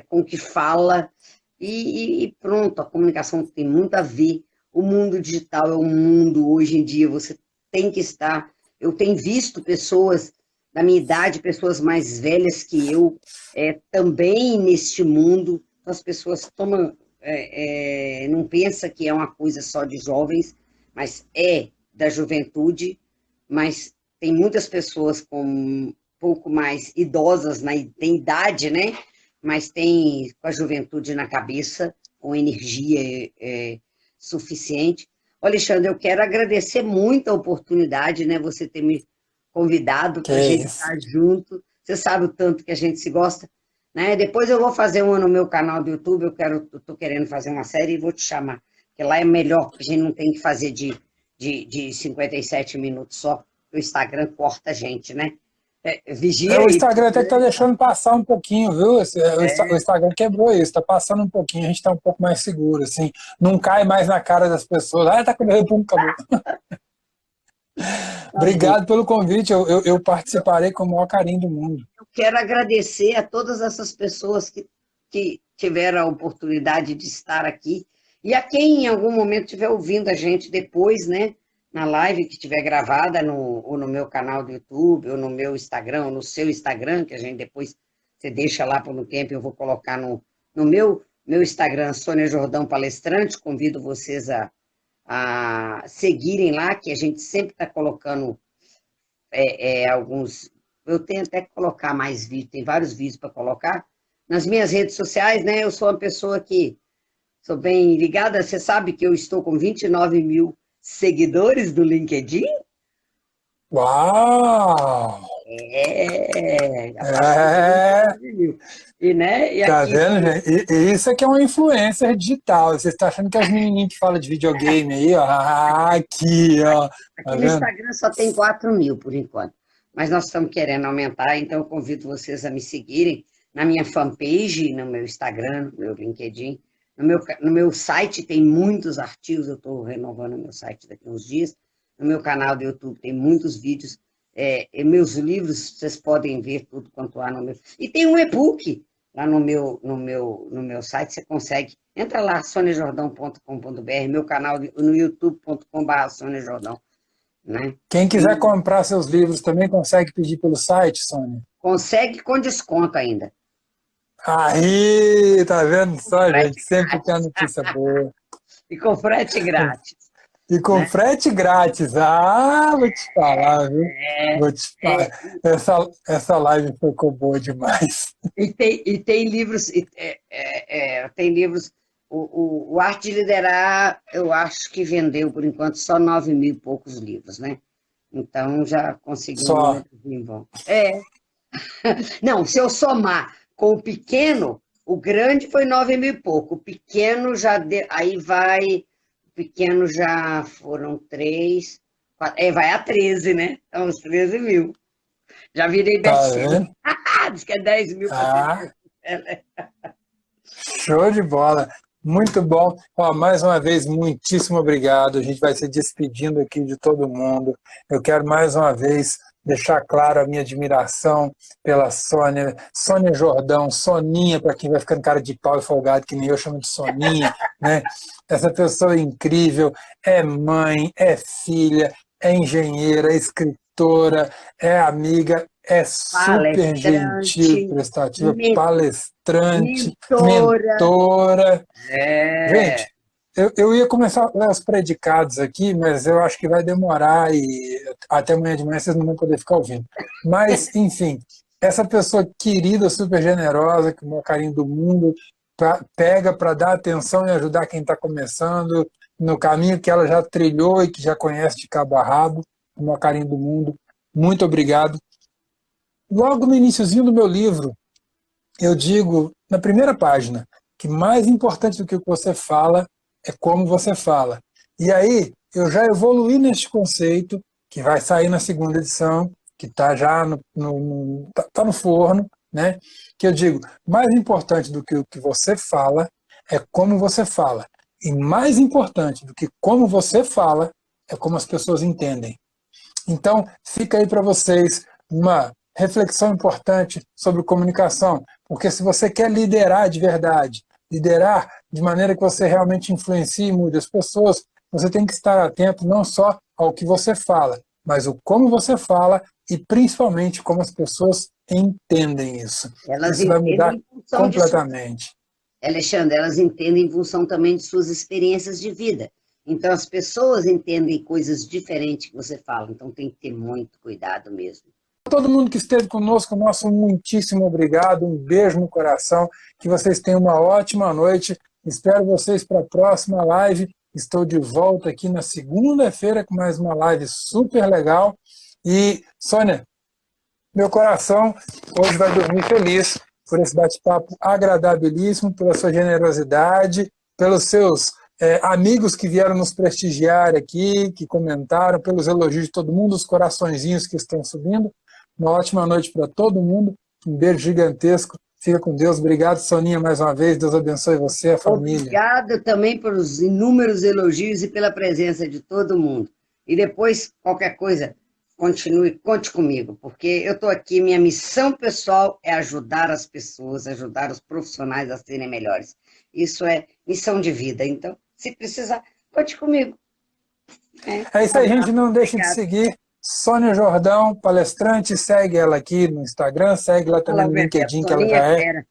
com o que fala, e pronto, a comunicação tem muito a ver. O mundo digital é um mundo, hoje em dia, você tem que estar. Eu tenho visto pessoas da minha idade, pessoas mais velhas que eu, também neste mundo, as pessoas tomam não pensa que é uma coisa só de jovens, mas é da juventude, mas tem muitas pessoas com um pouco mais idosas, tem idade, né? Mas tem com a juventude na cabeça, com energia suficiente. Ô, Alexandre, eu quero agradecer muito a oportunidade, né? Você ter me convidado Que para a gente isso. estar junto. Você sabe o tanto que a gente se gosta, né? Depois eu vou fazer uma no meu canal do YouTube, eu tô querendo fazer uma série e vou te chamar, porque lá é melhor, porque a gente não tem que fazer de 57 minutos só, o Instagram corta a gente, né? Vigia O aí. Instagram até que tá deixando passar um pouquinho, viu? O Instagram quebrou isso, tá passando um pouquinho, a gente tá um pouco mais seguro, assim. Não cai mais na cara das pessoas. Ah, tá com medo, pum, acabou. Tá bom. Obrigado pelo convite, eu participarei com o maior carinho do mundo. Eu quero agradecer a todas essas pessoas que tiveram a oportunidade de estar aqui e a quem em algum momento estiver ouvindo a gente depois, né, na live que estiver gravada ou no meu canal do YouTube, ou no meu Instagram, ou no seu Instagram, que a gente depois você deixa lá por um tempo, eu vou colocar no meu Instagram, Sônia Jordão Palestrante, convido vocês a seguirem lá, que a gente sempre está colocando alguns. Eu tenho até que colocar mais vídeos, tem vários vídeos para colocar. Nas minhas redes sociais, né? Eu sou uma pessoa que sou bem ligada. Você sabe que eu estou com 29 mil seguidores do LinkedIn? Uau! Já passei de É, 29 mil. E, né? E tá aqui, vendo, gente? E isso aqui é uma influencer digital. Você está achando que as menininhas que falam de videogame aí, ó, aqui, ó, tá aqui no vendo? Instagram só tem 4 mil por enquanto. Mas nós estamos querendo aumentar, então eu convido vocês a me seguirem na minha fanpage, no meu Instagram, no meu LinkedIn. No meu site tem muitos artigos, eu estou renovando o meu site daqui a uns dias. No meu canal do YouTube tem muitos vídeos. E meus livros, vocês podem ver tudo quanto há no meu. E tem um e-book lá no meu site, você consegue. Entra lá, soniajordão.com.br, meu canal no youtube.com.br soniajordão, né? Quem quiser E comprar seus livros também consegue pedir pelo site, Sônia? consegue com desconto ainda. Aí, tá vendo Com só, gente? frete Sempre tem a grátis. notícia boa. E com frete grátis, E com né? frete grátis. Ah, vou te falar, viu? Vou te falar. É, Essa live ficou boa demais. e tem livros, tem livros. O Arte de Liderar, eu acho que vendeu, por enquanto, só 9 mil e poucos livros, né? Então, já consegui um Só. númerozinho bom. Não, se eu somar com o pequeno, o grande foi 9 mil e pouco. O pequeno já aí vai. O pequeno já foram 3. Vai a 13, né? Então, uns 13 mil. Já virei Tá best-seller. vendo? Diz que é 10 mil para ser Ah, best-seller. show de bola. Muito bom. Ó, mais uma vez, muitíssimo obrigado. A gente vai se despedindo aqui de todo mundo. Eu quero mais uma vez deixar claro a minha admiração pela Sônia. Sônia Jordão, Soninha, para quem vai ficando cara de pau e folgado, que nem eu chamo de Soninha, né? Essa pessoa é incrível, é mãe, é filha, é engenheira, é escritora, é amiga, é super gentil, Palestrante, prestativa, palestrante, mentora. mentora. É. Gente, eu ia começar a ler os predicados aqui, mas eu acho que vai demorar e até amanhã de manhã vocês não vão poder ficar ouvindo. Mas, enfim, essa pessoa querida, super generosa, com o maior carinho do mundo, pega para dar atenção e ajudar quem está começando no caminho que ela já trilhou e que já conhece de cabo a rabo, com o maior carinho do mundo. Muito obrigado. Logo no iniciozinho do meu livro, eu digo, na primeira página, que mais importante do que o que você fala é como você fala. E aí, eu já evoluí neste conceito, que vai sair na segunda edição, que está já tá no forno, né? Que eu digo, mais importante do que o que você fala é como você fala. E mais importante do que como você fala é como as pessoas entendem. Então, fica aí para vocês uma reflexão importante sobre comunicação, porque se você quer liderar de verdade, liderar de maneira que você realmente influencie e mude as pessoas, você tem que estar atento não só ao que você fala, mas o como você fala e principalmente como as pessoas entendem isso. Elas Isso vai mudar entendem em função de completamente. Alexandre, elas entendem em função também de suas experiências de vida. Então, as pessoas entendem coisas diferentes que você fala, então tem que ter muito cuidado mesmo. Todo mundo que esteve conosco, nosso muitíssimo obrigado, um beijo no coração, que vocês tenham uma ótima noite, espero vocês para a próxima live, estou de volta aqui na segunda-feira com mais uma live super legal, e Sônia, meu coração hoje vai dormir feliz por esse bate-papo agradabilíssimo, pela sua generosidade, pelos seus amigos que vieram nos prestigiar aqui, que comentaram, pelos elogios de todo mundo, os coraçõezinhos que estão subindo. Uma ótima noite para todo mundo, um beijo gigantesco, fica com Deus. Obrigado, Soninha, mais uma vez, Deus abençoe você e a família. Obrigada também pelos inúmeros elogios e pela presença de todo mundo. E depois, qualquer coisa, continue, conte comigo, porque eu estou aqui, minha missão pessoal é ajudar as pessoas, ajudar os profissionais a serem melhores. Isso é missão de vida, então, se precisar, conte comigo. É isso aí, gente, não deixe de seguir Sônia Jordão, palestrante, segue ela aqui no Instagram, segue lá também no LinkedIn, que ela já é.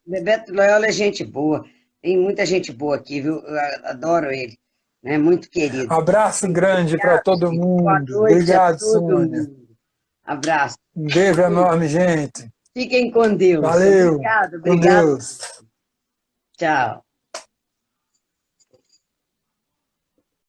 Bebeto Loyola é gente boa, tem muita gente boa aqui, viu? Eu adoro ele, né? Muito querido. Abraço grande para todo mundo. Boa noite. Obrigado, a todo Sônia. mundo. Abraço. Um beijo enorme, gente. Fiquem com Deus. Valeu. Obrigado. Com Deus. Tchau.